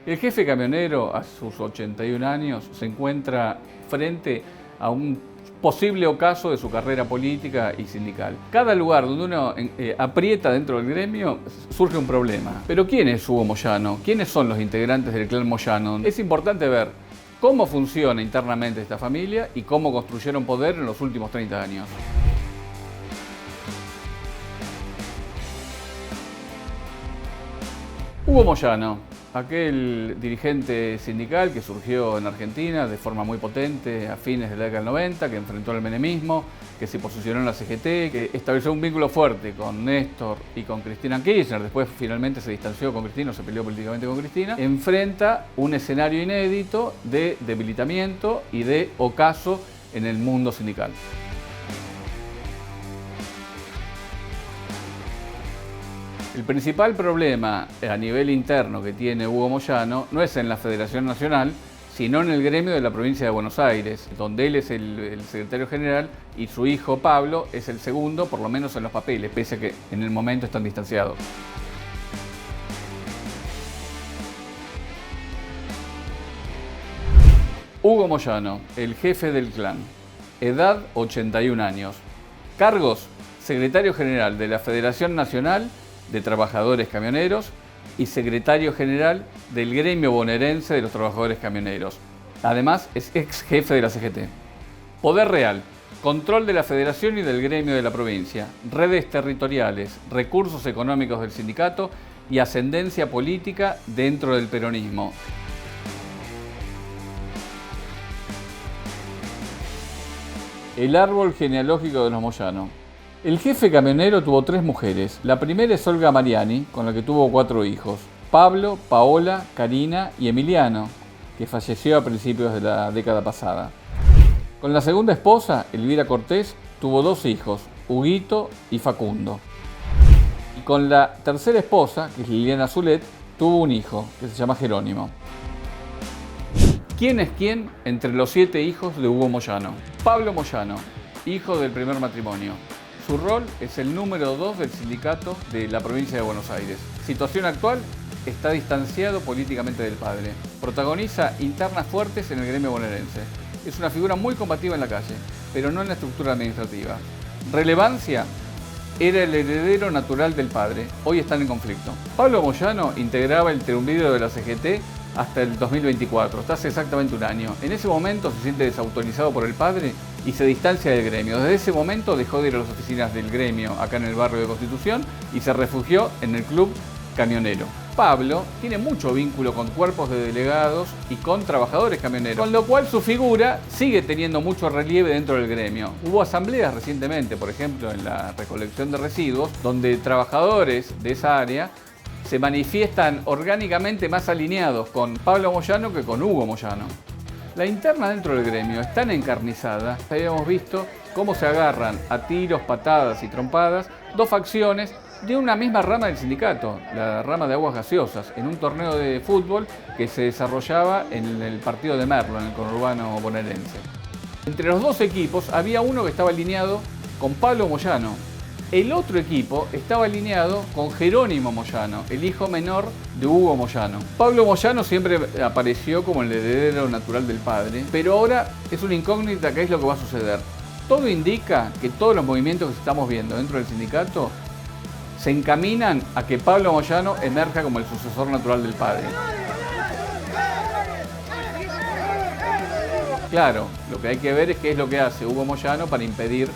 El jefe camionero, a sus 81 años, se encuentra frente a un posible ocaso de su carrera política y sindical. Cada lugar donde uno aprieta dentro del gremio surge un problema. Pero ¿quién es Hugo Moyano? ¿Quiénes son los integrantes del clan Moyano? Es importante ver cómo funciona internamente esta familia y cómo construyeron poder en los últimos 30 años. Hugo Moyano, aquel dirigente sindical que surgió en Argentina de forma muy potente a fines de la década del 90, que enfrentó al menemismo, que se posicionó en la CGT, que estableció un vínculo fuerte con Néstor y con Cristina Kirchner, después finalmente se distanció con Cristina, se peleó políticamente con Cristina, enfrenta un escenario inédito de debilitamiento y de ocaso en el mundo sindical. El principal problema a nivel interno que tiene Hugo Moyano no es en la Federación Nacional, sino en el gremio de la provincia de Buenos Aires, donde él es el secretario general y su hijo Pablo es el segundo, por lo menos en los papeles, pese a que en el momento están distanciados. Hugo Moyano, el jefe del clan, edad 81 años, cargos: secretario general de la Federación Nacional de Trabajadores Camioneros y secretario general del Gremio Bonaerense de los Trabajadores Camioneros. Además, es ex jefe de la CGT. Poder real: control de la federación y del gremio de la provincia, redes territoriales, recursos económicos del sindicato y ascendencia política dentro del peronismo. El árbol genealógico de los Moyano. El jefe camionero tuvo 3 mujeres. La primera es Olga Mariani, con la que tuvo 4 hijos: Pablo, Paola, Karina y Emiliano, que falleció a principios de la década pasada. Con la segunda esposa, Elvira Cortés, tuvo 2 hijos, Huguito y Facundo. Y con la tercera esposa, que es Liliana Zulet, tuvo un hijo, que se llama Jerónimo. ¿Quién es quién entre los 7 hijos de Hugo Moyano? Pablo Moyano, hijo del primer matrimonio. Su rol es el número 2 del sindicato de la provincia de Buenos Aires. Situación actual: está distanciado políticamente del padre. Protagoniza internas fuertes en el gremio bonaerense. Es una figura muy combativa en la calle, pero no en la estructura administrativa. Relevancia: era el heredero natural del padre. Hoy están en conflicto. Pablo Moyano integraba el triunviro de la CGT hasta el 2024, hasta hace exactamente un año. En ese momento se siente desautorizado por el padre y se distancia del gremio. Desde ese momento dejó de ir a las oficinas del gremio acá en el barrio de Constitución y se refugió en el club camionero. Pablo tiene mucho vínculo con cuerpos de delegados y con trabajadores camioneros, con lo cual su figura sigue teniendo mucho relieve dentro del gremio. Hubo asambleas recientemente, por ejemplo, en la recolección de residuos, donde trabajadores de esa área se manifiestan orgánicamente más alineados con Pablo Moyano que con Hugo Moyano. La interna dentro del gremio es tan encarnizada, habíamos visto cómo se agarran a tiros, patadas y trompadas 2 facciones de una misma rama del sindicato, la rama de aguas gaseosas, en un torneo de fútbol que se desarrollaba en el partido de Merlo, en el conurbano bonaerense. Entre los 2 equipos había uno que estaba alineado con Pablo Moyano. El otro equipo estaba alineado con Jerónimo Moyano, el hijo menor de Hugo Moyano. Pablo Moyano siempre apareció como el heredero natural del padre, pero ahora es una incógnita qué es lo que va a suceder. Todo indica que todos los movimientos que estamos viendo dentro del sindicato se encaminan a que Pablo Moyano emerja como el sucesor natural del padre. Claro, lo que hay que ver es qué es lo que hace Hugo Moyano para impedir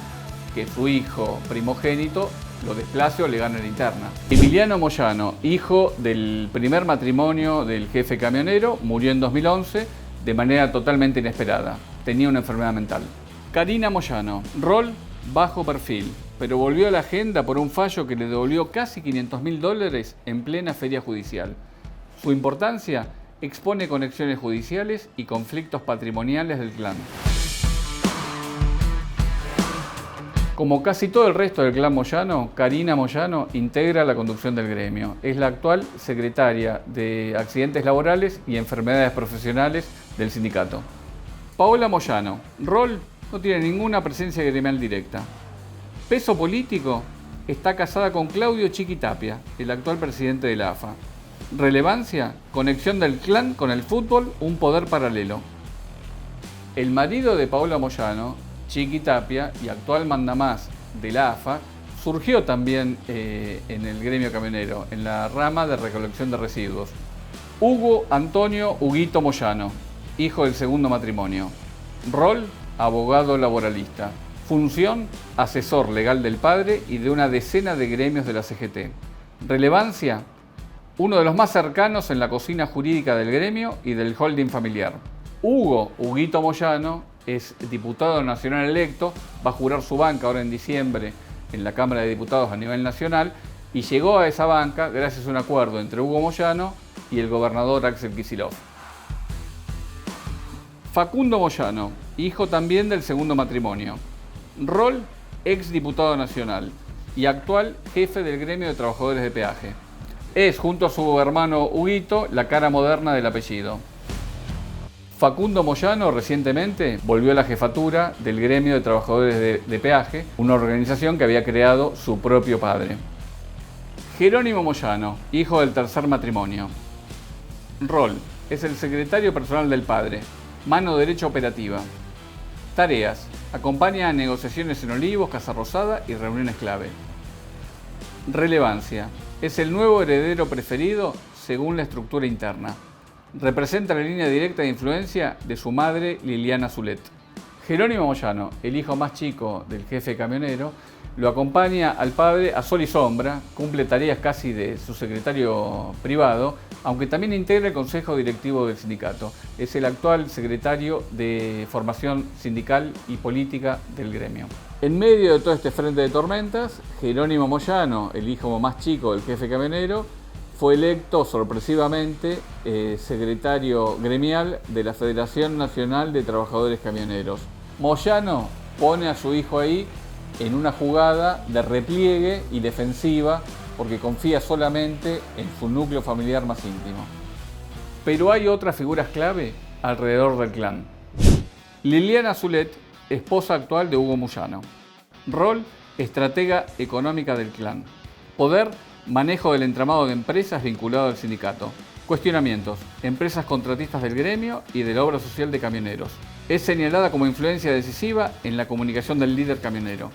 que su hijo primogénito lo desplace o le gane la interna. Emiliano Moyano, hijo del primer matrimonio del jefe camionero, murió en 2011 de manera totalmente inesperada. Tenía una enfermedad mental. Karina Moyano, rol bajo perfil, pero volvió a la agenda por un fallo que le devolvió casi $500.000 en plena feria judicial. Su importancia: expone conexiones judiciales y conflictos patrimoniales del clan. Como casi todo el resto del clan Moyano, Karina Moyano integra la conducción del gremio. Es la actual secretaria de Accidentes Laborales y Enfermedades Profesionales del sindicato. Paola Moyano, rol: no tiene ninguna presencia gremial directa. Peso político: está casada con Claudio Chiqui Tapia, el actual presidente de la AFA. Relevancia, conexión del clan con el fútbol, un poder paralelo. El marido de Paola Moyano, Chiqui Tapia, y actual mandamás de la AFA, surgió también en el gremio camionero, en la rama de recolección de residuos. Hugo Antonio Huguito Moyano, hijo del segundo matrimonio. Rol, abogado laboralista. Función, asesor legal del padre y de una decena de gremios de la CGT. Relevancia, uno de los más cercanos en la cocina jurídica del gremio y del holding familiar. Hugo Huguito Moyano es diputado nacional electo, va a jurar su banca ahora en diciembre en la Cámara de Diputados a nivel nacional y llegó a esa banca gracias a un acuerdo entre Hugo Moyano y el gobernador Axel Kicillof. Facundo Moyano, hijo también del segundo matrimonio. Rol, ex diputado nacional y actual jefe del gremio de trabajadores de peaje. Es, junto a su hermano Huguito, la cara moderna del apellido. Facundo Moyano recientemente volvió a la jefatura del gremio de trabajadores de peaje, una organización que había creado su propio padre. Jerónimo Moyano, hijo del tercer matrimonio. Rol, es el secretario personal del padre, mano derecha operativa. Tareas, acompaña a negociaciones en Olivos, Casa Rosada y reuniones clave. Relevancia, es el nuevo heredero preferido según la estructura interna. Representa la línea directa de influencia de su madre Liliana Zulet. Jerónimo Moyano, el hijo más chico del jefe camionero, lo acompaña al padre a sol y sombra, cumple tareas casi de su secretario privado, aunque también integra el consejo directivo del sindicato. Es el actual secretario de formación sindical y política del gremio. En medio de todo este frente de tormentas, Jerónimo Moyano, el hijo más chico del jefe camionero, fue electo sorpresivamente secretario gremial de la Federación Nacional de Trabajadores Camioneros. Moyano pone a su hijo ahí en una jugada de repliegue y defensiva porque confía solamente en su núcleo familiar más íntimo. Pero hay otras figuras clave alrededor del clan. Liliana Zulet, esposa actual de Hugo Moyano. Rol, estratega económica del clan. Poder, manejo del entramado de empresas vinculado al sindicato. Cuestionamientos, empresas contratistas del gremio y de la obra social de camioneros. Es señalada como influencia decisiva en la comunicación del líder camionero.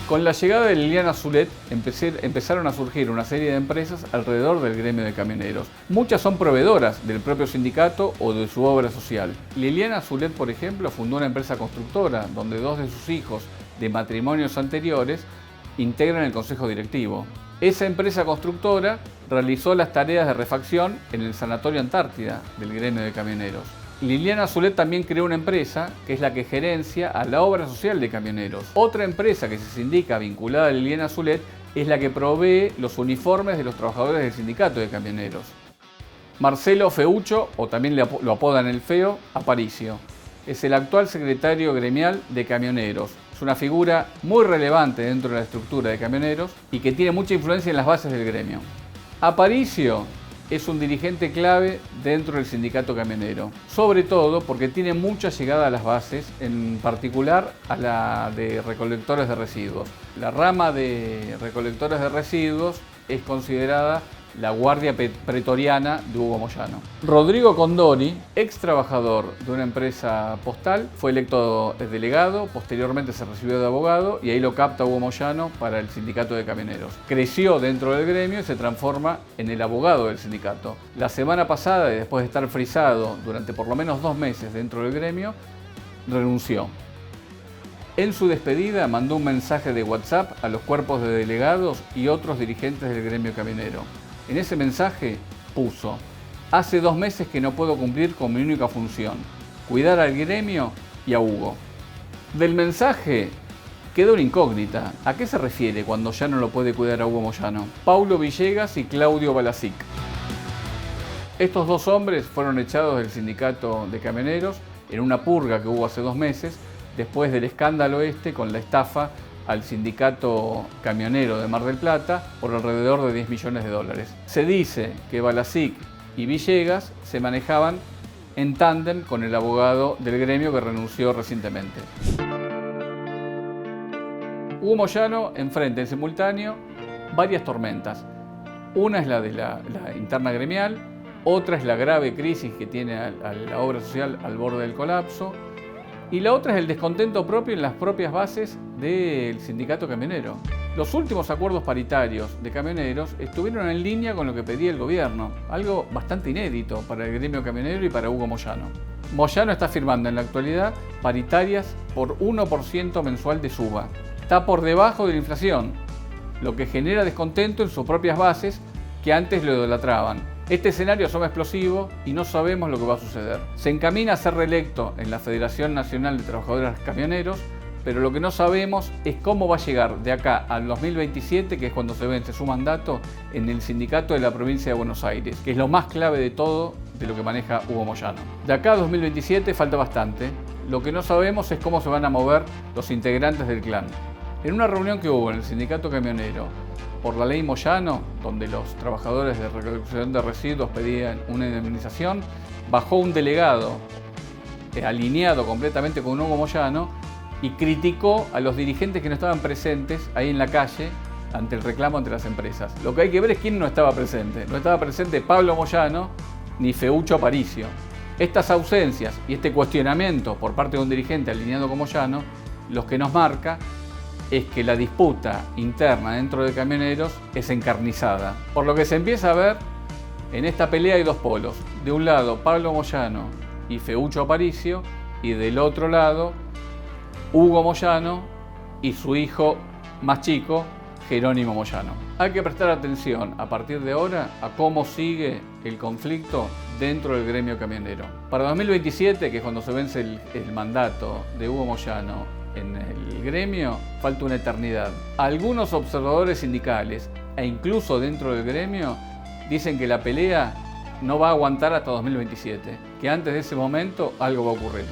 Con la llegada de Liliana Zulet empezaron a surgir una serie de empresas alrededor del gremio de camioneros. Muchas son proveedoras del propio sindicato o de su obra social. Liliana Zulet, por ejemplo, fundó una empresa constructora donde dos de sus hijos de matrimonios anteriores integran el consejo directivo. Esa empresa constructora realizó las tareas de refacción en el Sanatorio Antártida del gremio de camioneros. Liliana Zulet también creó una empresa que es la que gerencia a la obra social de camioneros. Otra empresa que se sindica vinculada a Liliana Zulet es la que provee los uniformes de los trabajadores del sindicato de camioneros. Marcelo Feucho, o también lo apodan el Feo, Aparicio, es el actual secretario gremial de camioneros. Es una figura muy relevante dentro de la estructura de camioneros y que tiene mucha influencia en las bases del gremio. Aparicio es un dirigente clave dentro del sindicato camionero, sobre todo porque tiene mucha llegada a las bases, en particular a la de recolectores de residuos. La rama de recolectores de residuos es considerada la guardia pretoriana de Hugo Moyano. Rodrigo Condori, ex trabajador de una empresa postal, fue electo delegado, posteriormente se recibió de abogado y ahí lo capta Hugo Moyano para el sindicato de camioneros. Creció dentro del gremio y se transforma en el abogado del sindicato. La semana pasada, y después de estar frisado durante por lo menos 2 meses dentro del gremio, renunció. En su despedida mandó un mensaje de WhatsApp a los cuerpos de delegados y otros dirigentes del gremio camionero. En ese mensaje puso: hace 2 meses que no puedo cumplir con mi única función, cuidar al gremio y a Hugo. Del mensaje quedó una incógnita. ¿A qué se refiere cuando ya no lo puede cuidar a Hugo Moyano? Paulo Villegas y Claudio Balasic. Estos 2 hombres fueron echados del sindicato de camioneros en una purga que hubo hace 2 meses, después del escándalo con la estafa al sindicato camionero de Mar del Plata por alrededor de $10 millones. Se dice que Balasic y Villegas se manejaban en tándem con el abogado del gremio que renunció recientemente. Hugo Moyano enfrenta en simultáneo varias tormentas. Una es la de la interna gremial, otra es la grave crisis que tiene a la obra social al borde del colapso, y la otra es el descontento propio en las propias bases del sindicato camionero. Los últimos acuerdos paritarios de camioneros estuvieron en línea con lo que pedía el gobierno, algo bastante inédito para el gremio camionero y para Hugo Moyano. Moyano está firmando en la actualidad paritarias por 1% mensual de suba. Está por debajo de la inflación, lo que genera descontento en sus propias bases que antes lo idolatraban. Este escenario asoma explosivo y no sabemos lo que va a suceder. Se encamina a ser reelecto en la Federación Nacional de Trabajadores Camioneros, pero lo que no sabemos es cómo va a llegar de acá al 2027, que es cuando se vence su mandato, en el sindicato de la provincia de Buenos Aires, que es lo más clave de todo de lo que maneja Hugo Moyano. De acá a 2027 falta bastante. Lo que no sabemos es cómo se van a mover los integrantes del clan. En una reunión que hubo en el sindicato camionero por la ley Moyano, donde los trabajadores de recolección de residuos pedían una indemnización, bajó un delegado alineado completamente con Hugo Moyano y criticó a los dirigentes que no estaban presentes ahí en la calle ante el reclamo entre las empresas. Lo que hay que ver es quién no estaba presente. No estaba presente Pablo Moyano ni Feucho Aparicio. Estas ausencias y este cuestionamiento por parte de un dirigente alineado con Moyano, lo que nos marca es que la disputa interna dentro de camioneros es encarnizada. Por lo que se empieza a ver, en esta pelea hay dos polos. De un lado, Pablo Moyano y Feucho Aparicio, y del otro lado, Hugo Moyano y su hijo más chico, Jerónimo Moyano. Hay que prestar atención a partir de ahora a cómo sigue el conflicto dentro del gremio camionero. Para 2027, que es cuando se vence el mandato de Hugo Moyano en el gremio, falta una eternidad. Algunos observadores sindicales e incluso dentro del gremio dicen que la pelea no va a aguantar hasta 2027, que antes de ese momento algo va a ocurrir.